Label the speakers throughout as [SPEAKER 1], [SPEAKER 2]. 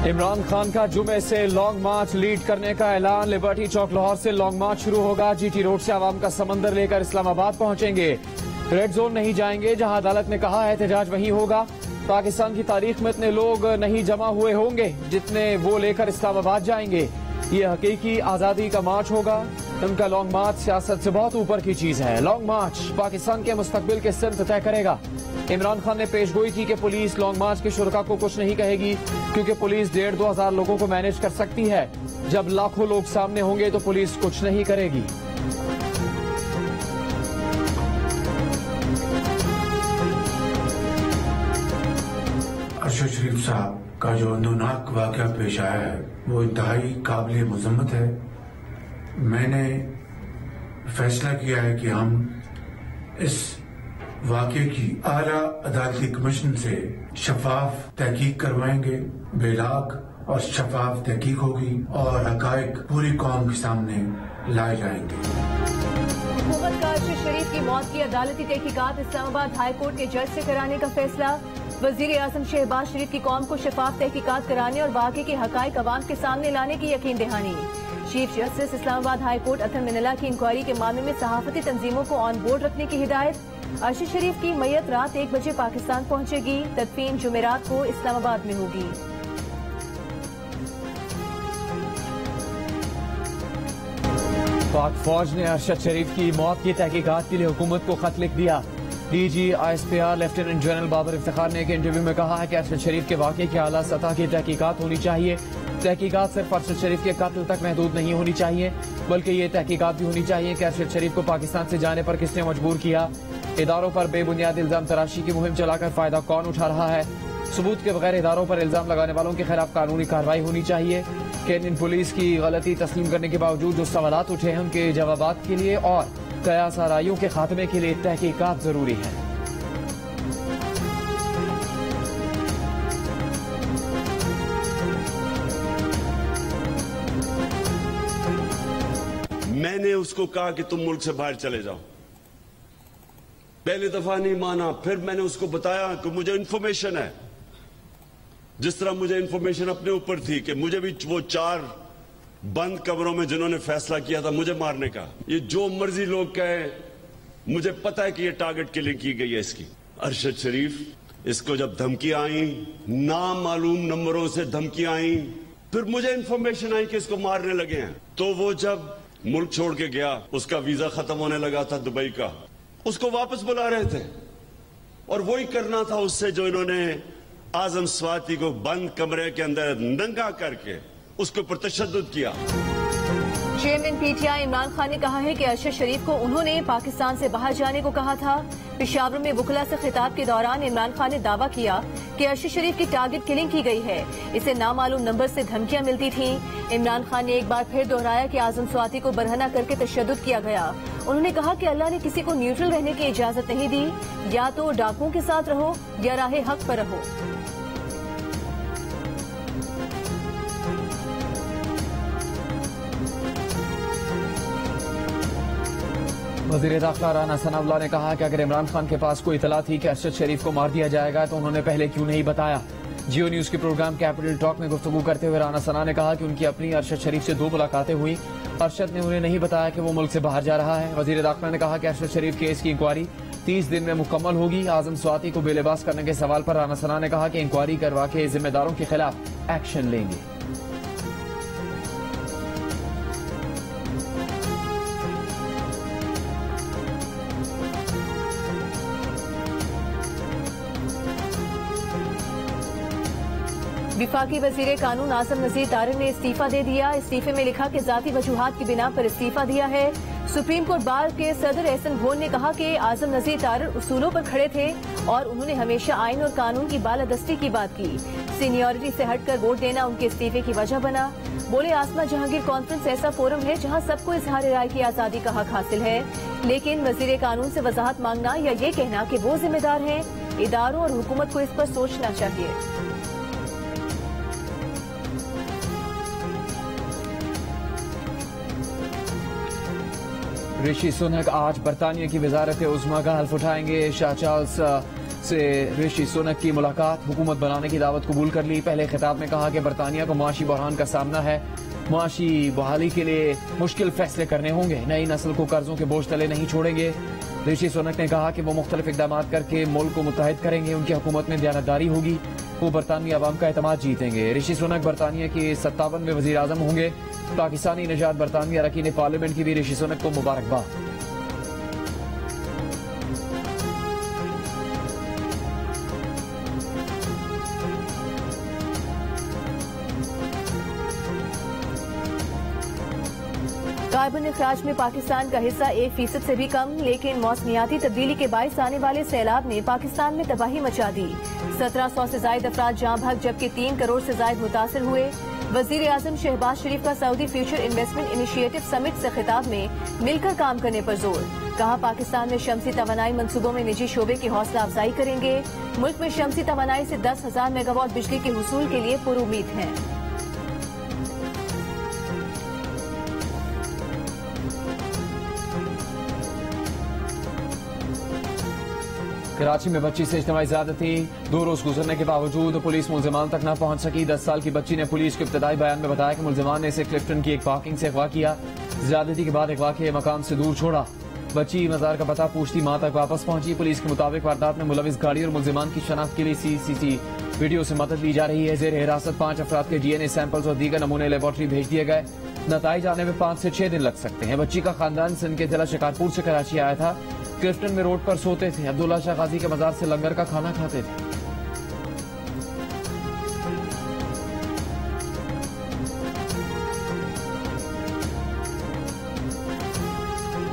[SPEAKER 1] इमरान खान का जुमे से लॉन्ग मार्च लीड करने का ऐलान। लिबर्टी चौक लाहौर से लॉन्ग मार्च शुरू होगा। जीटी रोड से आवाम का समंदर लेकर इस्लामाबाद पहुंचेंगे। रेड जोन नहीं जाएंगे, जहां अदालत ने कहा है एहतजाज वहीं होगा। पाकिस्तान की तारीख में इतने लोग नहीं जमा हुए होंगे जितने वो लेकर इस्लामाबाद जाएंगे। ये हकीकी आजादी का मार्च होगा। उनका लॉन्ग मार्च सियासत से बहुत ऊपर की चीज है। लॉन्ग मार्च पाकिस्तान के मुस्तकबिल के सिमत तय करेगा। इमरान खान ने पेशगोई की कि पुलिस लॉन्ग मार्च के शुरका को कुछ नहीं कहेगी, क्योंकि पुलिस 1,500-2 हजार लोगों को मैनेज कर सकती है। जब लाखों लोग सामने होंगे तो पुलिस कुछ नहीं करेगी।
[SPEAKER 2] अरशद शरीफ साहब का जो अंदोनाक वाक़या पेश आया है वो इंतहाई काबिल मज़म्मत है। मैंने फैसला किया है कि हम इस वाक़े की आला अदालती कमीशन से शफाफ तहकीक करवाएंगे। बेलाग और शफाफ तहकीक होगी और हकायक पूरी कौम के सामने लाए जाएंगे।
[SPEAKER 3] हुकूमत का अरशद शरीफ की मौत की अदालती तहकीकात इस्लामाबाद हाई कोर्ट के जज से कराने का फैसला। वजीर आजम शहबाज शरीफ की कौम को शफाफ तहकीकात कराने और वाक़े के हकायक अवाम के सामने लाने की यकीन दहानी। Chief justice Islamabad high court Athar Minallah की इंक्वायरी के मामले में सहाफती तंजीमों को ऑन बोर्ड रखने की हिदायत। अरशद शरीफ की मैयत रात 1 बजे पाकिस्तान पहुंचेगी। तदफीन जुमेरात को इस्लामाबाद में होगी।
[SPEAKER 1] पाक फौज ने अरशद शरीफ की मौत की तहकीकात के लिए हुकूमत को खत लिख दिया। DG ISPR lieutenant general Babar Iftikhar ने एक इंटरव्यू में कहा है कि अरशद शरीफ के वाक़े की आला सतह की तहकीकात होनी चाहिए। तहकीकात सिर्फ अरशद शरीफ के कत्ल तक महदूद नहीं होनी चाहिए, बल्कि ये तहकीकात भी होनी चाहिए कि अरशद शरीफ को पाकिस्तान से जाने पर किसने मजबूर किया। इदारों पर बेबुनियाद इल्जाम तराशी की मुहिम चलाकर फायदा कौन उठा रहा है। सबूत के बगैर इदारों पर इल्जाम लगाने वालों के खिलाफ कानूनी कार्रवाई होनी चाहिए। केनियन पुलिस की गलती तस्लीम करने के बावजूद जो सवालात उठे हैं उनके जवाबात के लिए और कयास आराइयों के खात्मे के लिए तहकीकात जरूरी है।
[SPEAKER 4] मैंने उसको कहा कि तुम मुल्क से बाहर चले जाओ। पहली दफा नहीं माना, फिर मैंने उसको बताया कि मुझे इंफॉर्मेशन है, जिस तरह मुझे इंफॉर्मेशन अपने ऊपर थी कि मुझे भी वो 4 बंद कमरों में जिन्होंने फैसला किया था मुझे मारने का, ये जो मर्जी लोग कहे, मुझे पता है कि ये टारगेट किलिंग की गई है इसकी। अरशद शरीफ, इसको जब धमकियां आई, नामालूम नंबरों से धमकियां आई, फिर मुझे इंफॉर्मेशन आई कि इसको मारने लगे हैं। तो वो जब मुल्क छोड़ के गया, उसका वीजा खत्म होने लगा था दुबई का, उसको वापस बुला रहे थे और वही करना था उससे जो इन्होंने आजम स्वाति को बंद कमरे के अंदर नंगा करके उसके ऊपर तशद्दुद किया।
[SPEAKER 3] चेयरमैन PTI इमरान खान ने कहा है कि अरशद शरीफ को उन्होंने पाकिस्तान से बाहर जाने को कहा था। पेशावर में वुकला से खिताब के दौरान इमरान खान ने दावा किया कि अरशद शरीफ की टारगेट किलिंग की गई है। इसे नामालूम नंबर से धमकियां मिलती थीं। इमरान खान ने एक बार फिर दोहराया कि आजम स्वाति को बरहना करके तशद्दुद किया गया। उन्होंने कहा कि अल्लाह ने किसी को न्यूट्रल रहने की इजाजत नहीं दी, या तो डाकुओं के साथ रहो या राहे हक पर रहो।
[SPEAKER 1] वज़ीर दाखिला राना सनाउल्लाह ने कहा कि अगर इमरान खान के पास कोई इतला थी कि अरशद शरीफ को मार दिया जाएगा तो उन्होंने पहले क्यों नहीं बताया। जियो न्यूज के प्रोग्राम कैपिटल टॉक में गुफ्तगू करते हुए राना सना ने कहा कि उनकी अपनी अरशद शरीफ से 2 मुलाकातें हुई। अरशद ने उन्हें नहीं बताया कि वो मुल्क से बाहर जा रहा है। वज़ीर दाखिला ने कहा कि अरशद शरीफ केस की इंक्वायरी 30 दिन में मुकम्मल होगी। आजम स्वाति को बेलिबास करने के सवाल पर राना सना ने कहा कि इंक्वायरी करवा के जिम्मेदारों के खिलाफ एक्शन लेंगे।
[SPEAKER 3] विफाकी वजीर कानून आजम नजीर तारिर ने इस्तीफा दे दिया। इस्तीफे में लिखा कि जाती वजूहात की बिना पर इस्तीफा दिया है। सुप्रीम कोर्ट बार के सदर एहसन भोन ने कहा कि आजम नजीर तारिर उसूलों पर खड़े थे और उन्होंने हमेशा आइन और कानून की बालादस्ती की बात की। सीनियरिटी से हटकर वोट देना उनके इस्तीफे की वजह बना। बोले, आसमा जहांगीर कॉन्फ्रेंस ऐसा फोरम है जहां सबको इजहार राय की आजादी का हक हासिल है, लेकिन वजीर कानून से वजाहत मांगना या ये कहना कि वो जिम्मेदार हैं, इदारों और हुकूमत को इस पर सोचना चाहिए। ऋषि सुनक आज बरतानिया की वजारत उज़्मा का हल्फ उठाएंगे। शाह चार्ल्स
[SPEAKER 1] से ऋषि सुनक की मुलाकात, हुकूमत बनाने की दावत कबूल कर ली। पहले खिताब में कहा कि बरतानिया को मुआशी बहरान का सामना है, मुआशी बहाली के लिए मुश्किल फैसले करने होंगे, नई नस्ल को कर्जों के बोझ तले नहीं छोड़ेंगे। ऋषि सुनक ने कहा कि वो मुख्तलिफ इकदाम करके मुल्क को मुत्तहिद करेंगे, उनकी हुकूमत में दयानतदारी होगी, वो बरतानवी अवाम का एतमाद जीतेंगे। ऋषि सुनक बरतानिया के 57वें वजीर आजम होंगे। पाकिस्तानी निजात बरतानवी अरकान पार्लियामेंट की भी ऋषि सुनक को मुबारकबाद।
[SPEAKER 3] कार्बन अखराज में पाकिस्तान का हिस्सा 1% से भी कम, लेकिन मौसमियाती तब्दीली के बायस आने वाले सैलाब ने पाकिस्तान में तबाही मचा दी। 1700 से जायद अफराद जाँ भाग जबकि 3 करोड़ से जायद मुतासर हुए। वजीर आजम शहबाज शरीफ का Saudi future investment initiative summit से खिताब में मिलकर काम करने पर जोर, कहा पाकिस्तान में शमसी तवानाई मंसूबों में निजी शोबे की हौसला अफजाई करेंगे। मुल्क में शमसी तवानाई से 10,000 मेगावाट बिजली के हुसूल के लिए पुरुमीद हैं।
[SPEAKER 1] कराची में बच्ची से इज्तिमाई ज़्यादती, 2 रोज गुजरने के बावजूद पुलिस मुल्जिमान तक न पहुंच सकी। 10 साल की बच्ची ने पुलिस के इब्तदाई बयान में बताया कि मुल्जिमान ने इसे क्लिफ्टन की एक पार्किंग से अगवा किया, ज़्यादती के बाद अगवा के मकाम से दूर छोड़ा। बच्ची मजार का पता पूछती मां तक वापस पहुंची। पुलिस के मुताबिक वारदात में मुलविस गाड़ी और मुल्जिमान की शनाख्त के लिए सीसीटीवी वीडियो से मदद ली जा रही है। जेर हिरासत 5 अफराद के DNA सैंपल्स और दीगर नमूने लेबोरेटरी भेज दिए गए, नताइज आने में 5 से 6 दिन लग सकते हैं। बच्ची का खानदान सिंध के जिला शिकारपुर से कराची आया था। क्लिफ्टन में रोड पर सोते थे, अब्दुल्ला शाह गाजी के मजार से लंगर का खाना खाते थे।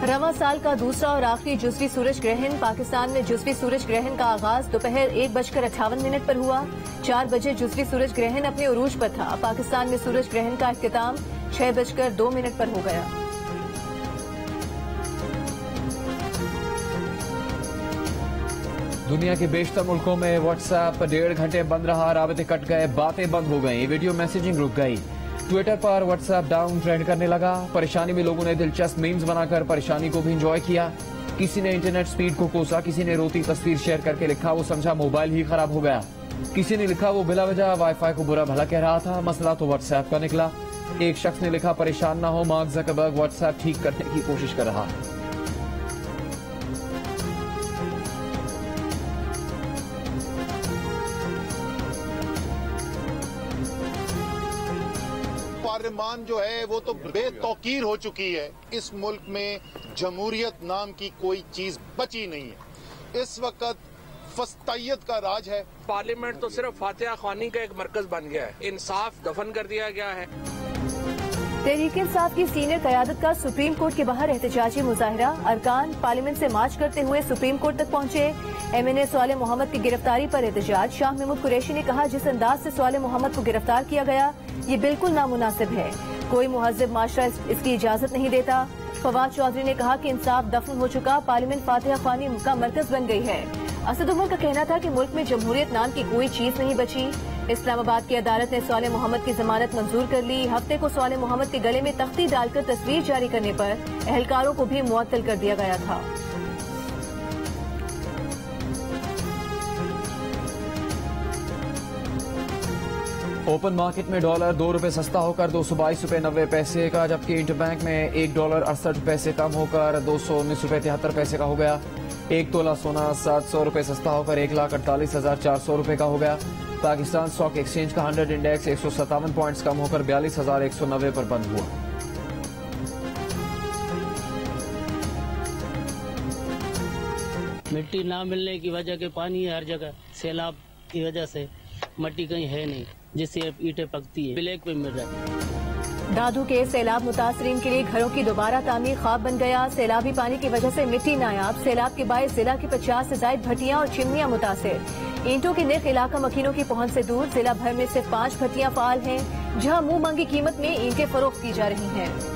[SPEAKER 3] रवां साल का दूसरा और आखिरी जुज़वी सूरज ग्रहण। पाकिस्तान में जुज़वी सूरज ग्रहण का आगाज दोपहर 1:58 पर हुआ। 4 बजे जुज़वी सूरज ग्रहण अपने उरूज पर था। पाकिस्तान में सूरज ग्रहण का इख्तिताम 6:02 पर हो गया।
[SPEAKER 1] दुनिया के बेशतर मुल्कों में व्हाट्सएप 1.5 घंटे बंद रहा, राबते कट गए, बातें बंद हो गई, वीडियो मैसेजिंग रुक गई। ट्विटर पर व्हाट्सएप डाउन ट्रेंड करने लगा। परेशानी में लोगों ने दिलचस्प मीम्स बनाकर परेशानी को भी एंजॉय किया। किसी ने इंटरनेट स्पीड को कोसा, किसी ने रोती तस्वीर शेयर करके लिखा वो समझा मोबाइल ही खराब हो गया। किसी ने लिखा वो बिला वजह वाईफाई को बुरा भला कह रहा था, मसला तो व्हाट्सएप का निकला। एक शख्स ने लिखा परेशान ना हो, मार्क ज़करबर्ग व्हाट्सएप ठीक करने की कोशिश कर रहा है।
[SPEAKER 5] पार्लियामान जो है वो तो बेतौकीर हो चुकी है। इस मुल्क में जमहूरियत नाम की कोई चीज बची नहीं है। इस वक्त फस्तायत का राज है।
[SPEAKER 6] पार्लियामेंट तो सिर्फ फातिहा ख्वानी का एक मरकज बन गया है। इंसाफ दफन कर दिया गया है।
[SPEAKER 3] तहरीक इंसाफ की सीनियर क़यादत का सुप्रीम कोर्ट के बाहर एहतजाजी मुजाहिरा। अरकान पार्लियामेंट से मार्च करते हुए सुप्रीम कोर्ट तक पहुंचे। MNA सालेह मोहम्मद की गिरफ्तारी पर एहतजाज। शाह महमूद कुरैशी ने कहा जिस अंदाज से सालेह मोहम्मद को गिरफ्तार किया गया ये बिल्कुल नामुनासिब है, कोई मुहज़्ज़ब माशरा इसकी इजाजत नहीं देता। फवाद चौधरी ने कहा कि इंसाफ दफन हो चुका, पार्लियामेंट फातिहा ख्वानी का मरकज बन गई है। असद उमर का कहना था कि मुल्क में जमहूरियत नाम की कोई चीज नहीं बची। इस्लामाबाद की अदालत ने सालेह मोहम्मद की जमानत मंजूर कर ली। हफ्ते को सालेह मोहम्मद के गले में तख्ती डालकर तस्वीर जारी करने पर अहलकारों को भी मुअत्तल कर दिया गया था।
[SPEAKER 1] ओपन मार्केट में डॉलर 2 रुपए सस्ता होकर 222 रुपए 90 पैसे का, जबकि इंटरबैंक में $1 68 पैसे कम होकर 219 रुपए 73 पैसे का हो गया। 1 तोला सोना 700 रुपए सस्ता होकर 1,48,400 रुपए का हो गया। पाकिस्तान स्टॉक एक्सचेंज का 100 इंडेक्स 157 पॉइंट्स कम होकर 42,190 पर बंद हुआ।
[SPEAKER 7] मिट्टी ना मिलने की वजह के पानी है हर जगह, सैलाब की वजह से मिट्टी कहीं है नहीं, जिससे ईंटें पकती है, ब्लैक पे मिल रहा है।
[SPEAKER 3] दादू के सैलाब मुतासरीन के लिए घरों की दोबारा तामीर ख्वाब बन गया। सैलाबी पानी की वजह से मिट्टी नायाब। सैलाब के बायस जिला की 50 से ज्यादा भट्टियां और चिमनियां मुतासिर। ईंटों के निर्ख इलाका मकीनों की पहुंच से दूर। जिला भर में सिर्फ 5 भट्टियां फाल हैं, जहां मुंह मांगी कीमत में ईंटें फरोख्त की जा रही हैं।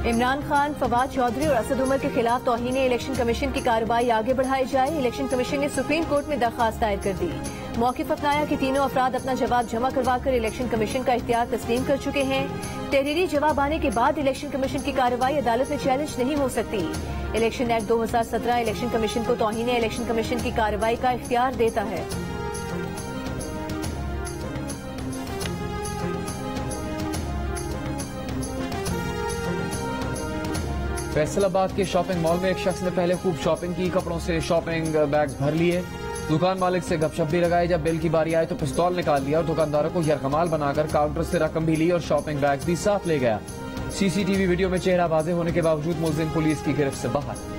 [SPEAKER 3] इमरान खान, फवाद चौधरी और असद उमर के खिलाफ तौहीन इलेक्शन कमीशन की कार्रवाई आगे बढ़ाई जाए। इलेक्शन कमीशन ने सुप्रीम कोर्ट में दरखास्त दायर कर दी। मौक़िफ़ अपनाया कि तीनों अफराद अपना जवाब जमा करवाकर इलेक्शन कमीशन का इख्तियार तस्लीम कर चुके हैं। तहरीरी जवाब आने के बाद इलेक्शन कमीशन की कार्रवाई अदालत में चैलेंज नहीं हो सकती। इलेक्शन एक्ट 2017 इलेक्शन कमीशन को तौहीन इलेक्शन कमीशन की कार्रवाई का इख्तियार देता है।
[SPEAKER 1] फैसलाबाद के शॉपिंग मॉल में एक शख्स ने पहले खूब शॉपिंग की, कपड़ों से शॉपिंग बैग्स भर लिए, दुकान मालिक से गपशप भी लगाई। जब बिल की बारी आई तो पिस्तौल निकाल लिया और दुकानदारों को यरगमाल बनाकर काउंटर से रकम भी ली और शॉपिंग बैग्स भी साथ ले गया। सीसीटीवी वीडियो में चेहरा वाज़ेह होने के बावजूद मुलजिम पुलिस की गिरफ्त से बाहर।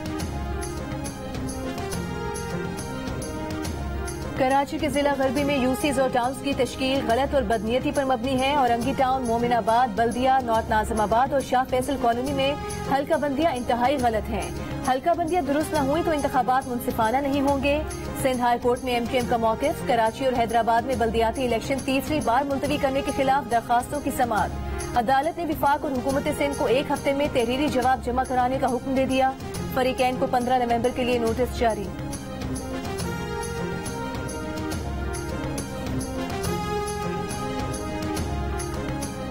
[SPEAKER 3] कराची के जिला गरबी में यूसीज और टाउन्स की तश्कील गलत और बदनीयती पर मबनी है। औरंगी टाउन, मोमिनाबाद, बल्दिया, नॉर्थ नाजिमाबाद और शाह फैसल कॉलोनी में हल्का बंदियां इंतहाई गलत हैं। हल्का बंदियां दुरुस्त न हुई तो इंतखाबात मुनसिफाना नहीं होंगे। सिंध हाई कोर्ट में एमकेएम का मौक़िफ़। कराची और हैदराबाद में बल्दियाती इलेक्शन तीसरी बार मुलतवी करने के खिलाफ दरखास्तों की समाअत। अदालत ने विफाक और हुकूमत सिंध को 1 हफ्ते में तहरीरी जवाब जमा कराने का हुक्म दे दिया। फरीकैन को 15 नवंबर के लिए नोटिस जारी।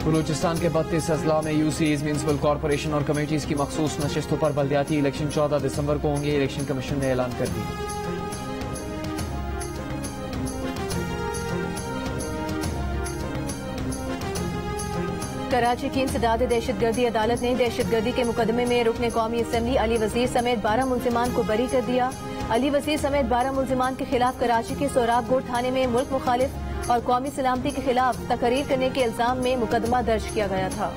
[SPEAKER 1] बलूचिस्तान के 32 अजला में यूसीज, म्यूनिसिपल कॉरपोरेशन और कमेटीज की मखसूस नशिस्तों पर बल्दियाती इलेक्शन 14 दिसंबर को होंगे। इलेक्शन कमीशन ने ऐलान कर दिया।
[SPEAKER 3] कराची की इंसदाद दहशतगर्दी अदालत ने दहशतगर्दी के मुकदमे में रुकने कौमी असम्बली अली वजीर समेत 12 मुलजिमान को बरी कर दिया। अली वजीर समेत 12 मुलजिमान के खिलाफ कराची के सोराब गोट थाने में मुल्क मुखालिफ और कौमी सलामती के खिलाफ तकरीर करने के इल्जाम में मुकदमा दर्ज किया गया था।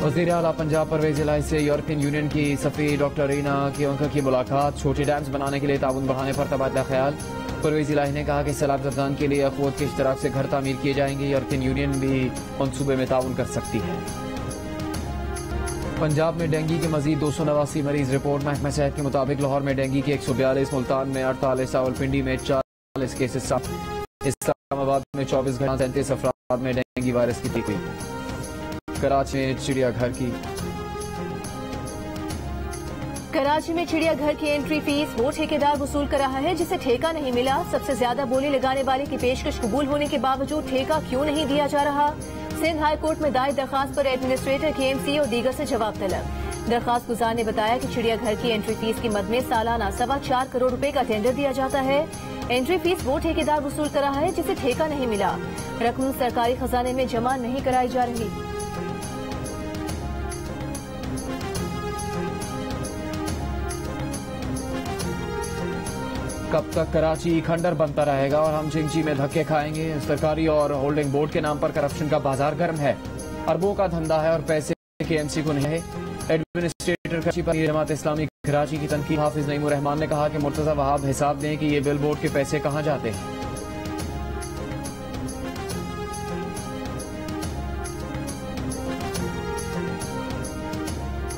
[SPEAKER 1] वज़ीर आला पंजाब परवेज इलाही से यूरोपियन यूनियन की सफीर डॉक्टर रीना कियोंका की मुलाकात। छोटे डैम्स बनाने के लिए ताउन बढ़ाने पर तबादला ख्याल। परवेज इलाही ने कहा कि सैलाब ज़दगान के लिए अखवत के इश्तराक से घर तामीर किए जाएंगे। यूरोपियन यूनियन भी मनसूबे में ताउन कर सकती है। पंजाब में डेंगू के मजीद 289 मरीज रिपोर्ट। महकमा सेहत के मुताबिक लाहौर में डेंगू के 142, मुल्तान में 48, रावलपिंडी में 40 केसेस, इस्लामाबाद में 24 घंटे 37 अफराद में डेंगू वायरस की टीका हुई। कराची में चिड़ियाघर की एंट्री फीस वो ठेकेदार वसूल कर रहा है जिसे ठेका नहीं मिला। सबसे ज्यादा बोली लगाने वाले की पेशकश कबूल होने के बावजूद ठेका क्यों नहीं दिया जा रहा। सिंध हाई कोर्ट में दायर दरखास्त पर एडमिनिस्ट्रेटर, केएमसी और दीगर से जवाब तलब। दरखास्त गुजार ने बताया कि चिड़ियाघर की एंट्री फीस की मद में सालाना 4.25 करोड़ रुपए का टेंडर दिया जाता है। एंट्री फीस वो ठेकेदार वसूल कर रहा है जिसे ठेका नहीं मिला। रकम सरकारी खजाने में जमा नहीं कराई जा रही। कब तक कराची खंडर बनता रहेगा और हम चिंची में धक्के खाएंगे। सरकारी और होल्डिंग बोर्ड के नाम पर करप्शन का बाजार गर्म है। अरबों का धंधा है और पैसे केएमसी को नहीं है। एडमिनिस्ट्रेटर कराची पर जमात इस्लामी कराची की तनकीद। हाफिज नईमुर रहमान ने कहा कि मुर्तजा वहाब हिसाब दें कि ये बिल बोर्ड के पैसे कहां जाते हैं।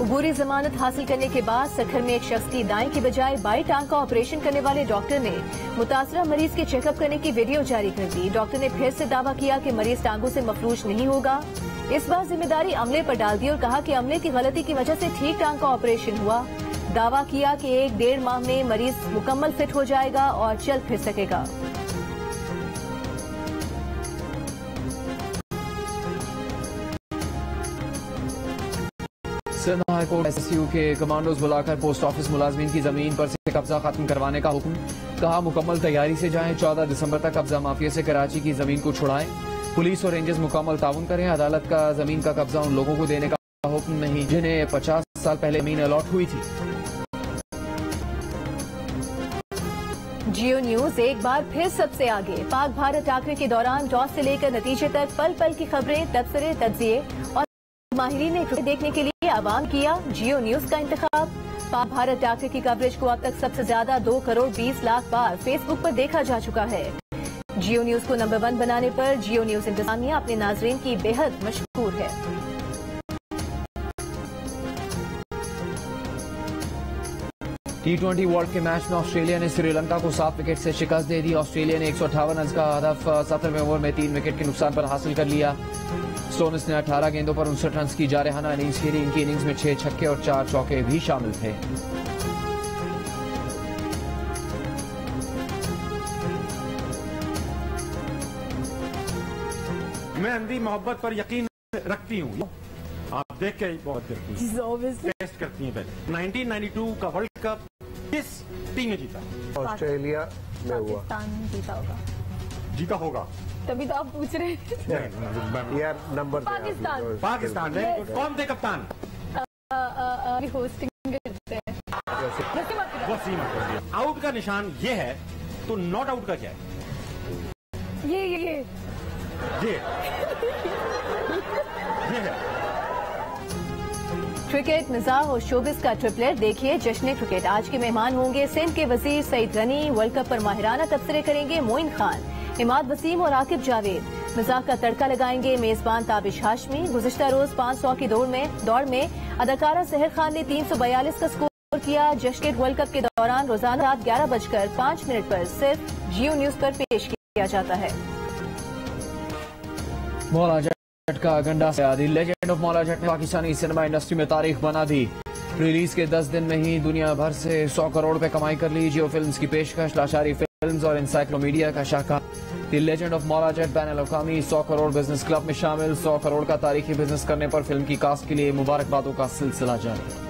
[SPEAKER 3] अबूरी जमानत हासिल करने के बाद सखर में एक शख्स की दाएं की बजाय बाई टांग का ऑपरेशन करने वाले डॉक्टर ने मुतासरा मरीज के चेकअप करने की वीडियो जारी कर दी। डॉक्टर ने फिर से दावा किया कि मरीज टांगों से मफलूज नहीं होगा। इस बार जिम्मेदारी अमले पर डाल दी और कहा कि अमले की गलती की वजह से ठीक टांग का ऑपरेशन हुआ। दावा किया कि 1-1.5 माह में मरीज मुकम्मल फिट हो जाएगा और चल फिर सकेगा।
[SPEAKER 1] सिंध हाई कोर्ट एसएसयू के कमांडोज बुलाकर पोस्ट ऑफिस मुलाजमीन की जमीन पर से कब्जा खत्म करवाने का हुक्म। कहा मुकम्मल तैयारी से जाएं। 14 दिसंबर तक कब्जा माफिया से कराची की जमीन को छुड़ाएं। पुलिस और रेंजर्स मुकम्मल ताउन करें। अदालत का जमीन का कब्जा उन लोगों को देने का हुक्म नहीं जिन्हें 50 साल पहले जमीन अलॉट हुई थी।
[SPEAKER 3] जियो न्यूज एक बार फिर सबसे आगे। पाक भारत टाकरे के दौरान टॉस से लेकर नतीजे तक पल पल की खबरें, तबसरे, तज्जिए और माहिरीन ने देखने के लिए आवाम किया जियो न्यूज का इंतखाब। पाक भारत टाकरे की कवरेज को अब तक सबसे ज्यादा 2 करोड़ 20 लाख बार फेसबुक पर देखा जा चुका है। जियो न्यूज को नंबर 1 बनाने पर जियो न्यूज इंतजामिया अपने नाजरीन की बेहद मशहूर है।
[SPEAKER 1] T20 वर्ल्ड के मैच में ऑस्ट्रेलिया ने श्रीलंका को 7 विकेट से शिकस्त दे दी। ऑस्ट्रेलिया ने 158 रन का हदफ 17वें ओवर में 3 विकेट के नुकसान पर हासिल कर लिया। स्टोनिस ने 18 गेंदों पर 59 रन की जारहाना इनिंग्स खेली। इनकी इनिंग्स में 6 छक्के और 4 चौके भी शामिल थे।
[SPEAKER 8] मैं अंधी मोहब्बत पर यकीन रखती हूँ। आप देख के बहुत टेस्ट करती हैं। पहले 1992 का वर्ल्ड कप किस टीम ने जीता?
[SPEAKER 9] ऑस्ट्रेलिया में हुआ।
[SPEAKER 3] पाकिस्तान जीता होगा। तभी तो आप पूछ रहे हैं।
[SPEAKER 9] यार नंबर
[SPEAKER 8] पाकिस्तान ने कौन थे कप्तान?
[SPEAKER 3] होस्टिंग
[SPEAKER 8] वसीम अकरम। आउट का निशान ये है, तो नॉट आउट का क्या है?
[SPEAKER 3] ये
[SPEAKER 8] है।
[SPEAKER 3] क्रिकेट, मिजाह और शोबिस का ट्रिपलेट देखिए जश्न क्रिकेट। आज के मेहमान होंगे सिंध के वजीर सईद गनी। वर्ल्ड कप पर माहिराना तबसरे करेंगे मोइन खान, इमाद वसीम और आकिब जावेद। मिजाह का तड़का लगाएंगे मेजबान ताबिश हाशमी। गुज़िश्ता रोज 500 की दौड़ में अदाकारा सहर खान ने 342 का स्कोर किया। जश्न वर्ल्ड कप के दौरान रोजाना रात 11:05 पर सिर्फ जियो न्यूज पर पेश किया जाता है।
[SPEAKER 1] मौला जट का गंडा से आदि। लेजेंड ऑफ मौला जट ने पाकिस्तानी सिनेमा इंडस्ट्री में तारीख बना दी। रिलीज के 10 दिन में ही दुनिया भर से 100 करोड़ पे कमाई कर ली। जियो फिल्म्स की पेशकश लाशारी फिल्म्स और इंसाइक्लोमीडिया का शाखा। The legend of Maula Jatt बैनुल-अक़वामी 100 crore business club में शामिल। 100 करोड़ का तारीखी बिजनेस करने पर फिल्म की कास्ट के लिए मुबारकबादों का सिलसिला जारी।